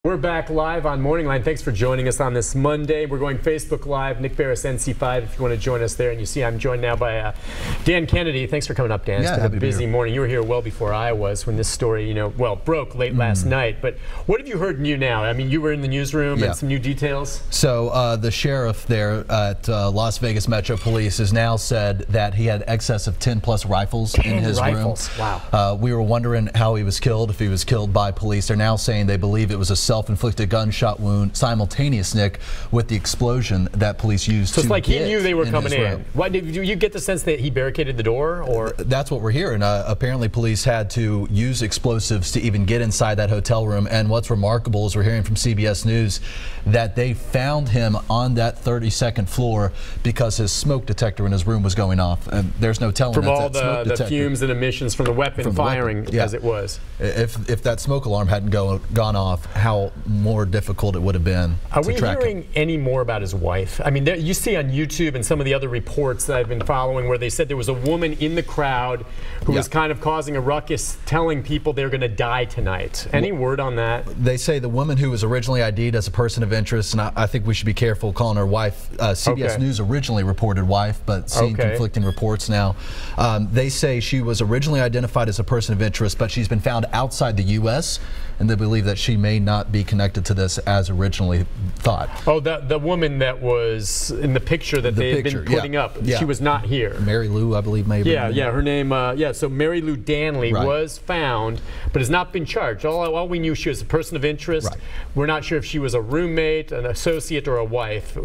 We're back live on MorningLine. Thanks for joining us on this Monday. We're going Facebook Live. Nick Barris, NC5, if you want to join us there. And you see I'm joined now by Dan Kennedy. Thanks for coming up, Dan. It's been a busy morning. You were here well before I was when this story, broke late last night. But what have you heard new now? I mean, you were in the newsroom and some new details. So the sheriff there at Las Vegas Metro Police has now said that he had excess of 10+ rifles in his room. Wow. We were wondering how he was killed, if he was killed by police. They're now saying they believe it was a self-inflicted gunshot wound, simultaneous, Nick, with the explosion that police used. So it's like he knew they were coming in. Why did you get the sense that he barricaded the door, or? That's what we're hearing. Apparently, police had to use explosives to even get inside that hotel room. And what's remarkable is we're hearing from CBS News that they found him on that 32nd floor because his smoke detector in his room was going off. And there's no telling from all the fumes and emissions from the weapon firing as it was. If that smoke alarm hadn't gone off, how more difficult it would have been to track him. Are we hearing any more about his wife? I mean, you see on YouTube and some of the other reports that I've been following where they said there was a woman in the crowd who was kind of causing a ruckus, telling people they're going to die tonight. Any word on that? They say the woman who was originally ID'd as a person of interest, and I think we should be careful calling her wife. CBS News originally reported wife, but seeing conflicting reports now. They say she was originally identified as a person of interest, but she's been found outside the U.S., and they believe that she may not be connected to this as originally thought. Oh, the woman that was in the picture that they had been putting up. She was not here. Mary Lou, I believe, maybe. Yeah, her name, so Mary Lou Danley was found, but has not been charged. All we knew, she was a person of interest. We're not sure if she was a roommate, an associate, or a wife.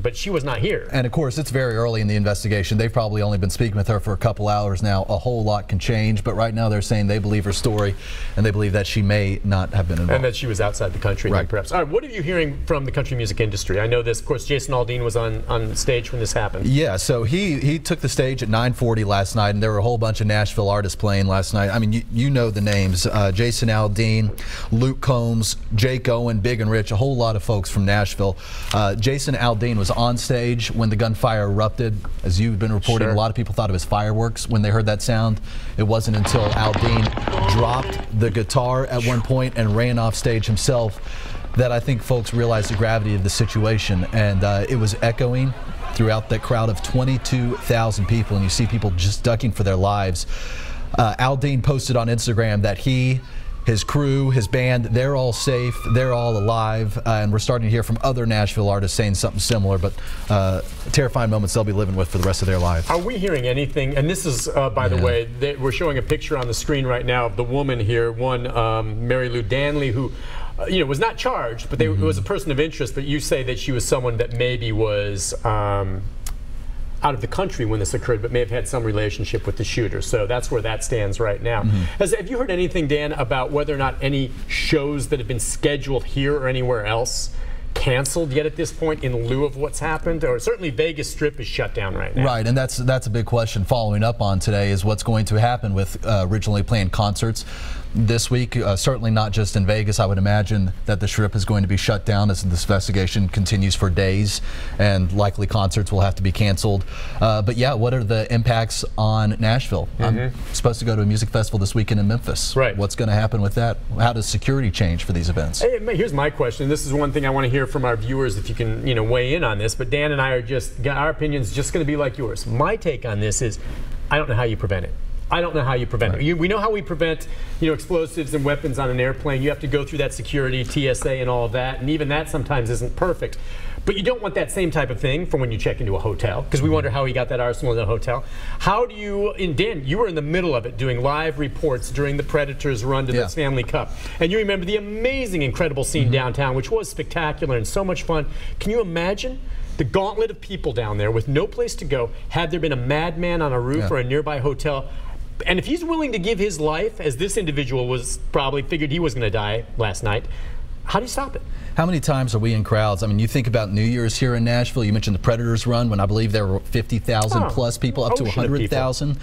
But she was not here. And of course, it's very early in the investigation. They've probably only been speaking with her for a couple hours now. A whole lot can change, but right now they're saying they believe her story, and they believe that she may not have been involved. And that she was outside the country, perhaps. All right, what are you hearing from the country music industry? I know this, of course, Jason Aldean was on stage when this happened. Yeah, so he took the stage at 9:40 last night, and there were a whole bunch of Nashville artists playing last night. I mean, you know the names. Jason Aldean, Luke Combs, Jake Owen, Big and Rich, a whole lot of folks from Nashville. Jason Aldean was on stage when the gunfire erupted. As you've been reporting, a lot of people thought it was fireworks when they heard that sound. It wasn't until Aldean dropped the guitar at one point and ran off stage himself that I think folks realized the gravity of the situation, and it was echoing throughout that crowd of 22,000 people, and you see people just ducking for their lives. Aldean posted on Instagram that he, his crew, his band, they're all safe, they're all alive, and we're starting to hear from other Nashville artists saying something similar, but terrifying moments they'll be living with for the rest of their lives. Are we hearing anything, and this is, by the way, we're showing a picture on the screen right now of the woman here, Mary Lou Danley, who was not charged, but was a person of interest, but you say that she was someone that maybe was out of the country when this occurred, but may have had some relationship with the shooter. So that's where that stands right now. Have you heard anything, Dan, about whether or not any shows that have been scheduled here or anywhere else canceled yet at this point in lieu of what's happened? Or certainly Vegas Strip is shut down right now. Right, and that's a big question following up on today is what's going to happen with originally planned concerts this week. Certainly not just in Vegas. I would imagine that the Strip is going to be shut down as this investigation continues for days, and likely concerts will have to be canceled. But yeah, what are the impacts on Nashville? I'm supposed to go to a music festival this weekend in Memphis. Right. What's going to happen with that? How does security change for these events? Hey, here's my question. This is one thing I want to hear from our viewers, if you can weigh in on this. But Dan and I our opinion's just going to be like yours. My take on this is, I don't know how you prevent it. I don't know how you prevent it. We know how we prevent, explosives and weapons on an airplane. You have to go through that security, TSA, and all of that, and even that sometimes isn't perfect. But you don't want that same type of thing for when you check into a hotel, because we wonder how he got that arsenal in a hotel. How do you, and Dan, you were in the middle of it doing live reports during the Predators' run to the Stanley Cup, and you remember the amazing, incredible scene downtown, which was spectacular and so much fun. Can you imagine the gauntlet of people down there with no place to go, had there been a madman on a roof or a nearby hotel? And if he's willing to give his life, as this individual was probably figured he was going to die last night, how do you stop it? How many times are we in crowds? I mean, you think about New Year's here in Nashville. You mentioned the Predators run when I believe there were 50,000 plus people, up to 100,000.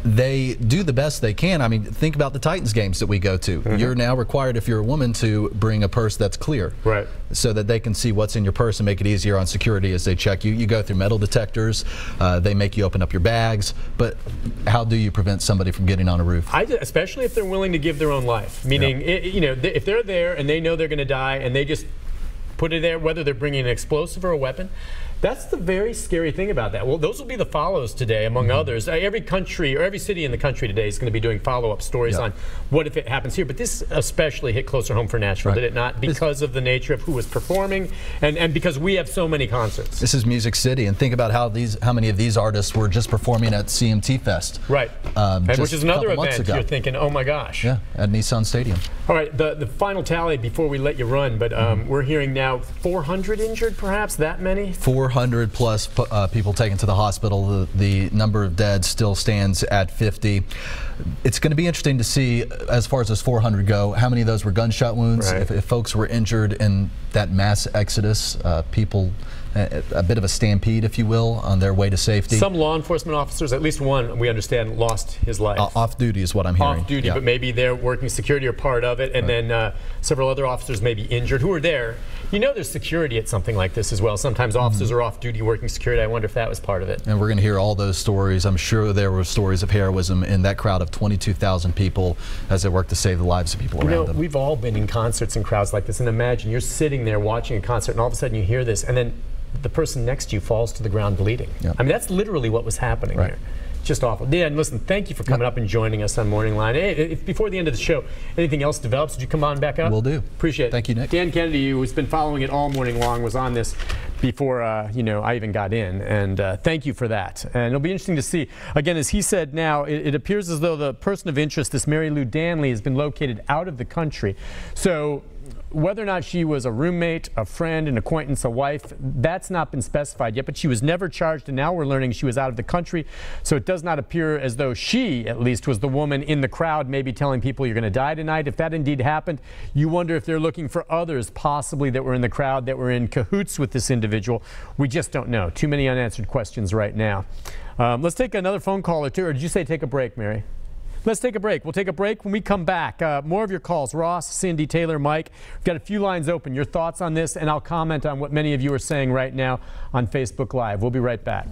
They do the best they can. I mean, think about the Titans games that we go to. You're now required, if you're a woman, to bring a purse that's clear. Right. So that they can see what's in your purse and make it easier on security as they check you. You go through metal detectors. They make you open up your bags. But how do you prevent somebody from getting on a roof? Especially if they're willing to give their own life. Meaning, if they're there and they know they're going going to die, and they just put it there, whether they're bringing an explosive or a weapon. That's the very scary thing about that. Well, those will be the follows today, among others. Every country or every city in the country today is going to be doing follow-up stories on what if it happens here. But this especially hit closer home for Nashville, did it not? Because of the nature of who was performing, and because we have so many concerts. This is Music City, and think about how many of these artists were just performing at CMT Fest. Right, which is another event you're thinking, oh my gosh. Yeah, at Nissan Stadium. All right, the final tally before we let you run, but we're hearing now 400 injured, perhaps, that many? 400 plus people taken to the hospital. The number of dead still stands at 50. It's going to be interesting to see, as far as those 400 go, how many of those were gunshot wounds. Right. If folks were injured in that mass exodus, people, a bit of a stampede, if you will, on their way to safety. Some law enforcement officers, at least one, we understand, lost his life. Off duty is what I'm hearing. Off duty, but maybe they're working security or part of it, and then several other officers may be injured who are there. You know there's security at something like this as well. Sometimes officers are off duty working security. I wonder if that was part of it. And we're going to hear all those stories. I'm sure there were stories of heroism in that crowd of 22,000 people as they work to save the lives of people around them. We've all been in concerts and crowds like this, and imagine you're sitting there watching a concert, and all of a sudden you hear this, and then the person next to you falls to the ground bleeding. I mean, that's literally what was happening here. Just awful. Dan, listen, thank you for coming up and joining us on Morning Line. Hey, if before the end of the show, anything else develops, would you come on back up? Will do. Appreciate it. Thank you, Nick. Dan Kennedy, who's been following it all morning long, was on this before I even got in, and thank you for that. And it'll be interesting to see. Again, as he said now, it appears as though the person of interest, this Mary Lou Danley, has been located out of the country. So whether or not she was a roommate, a friend, an acquaintance, a wife, that's not been specified yet, but she was never charged, and now we're learning she was out of the country. So it does not appear as though she, at least, was the woman in the crowd maybe telling people you're going to die tonight. If that indeed happened, you wonder if they're looking for others possibly that were in the crowd that were in cahoots with this individual. We just don't know. Too many unanswered questions right now. Let's take another phone call or two, or did you say take a break, Mary? Let's take a break. We'll take a break. When we come back, more of your calls. Ross, Cindy, Taylor, Mike. We've got a few lines open. Your thoughts on this, and I'll comment on what many of you are saying right now on Facebook Live. We'll be right back.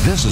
This is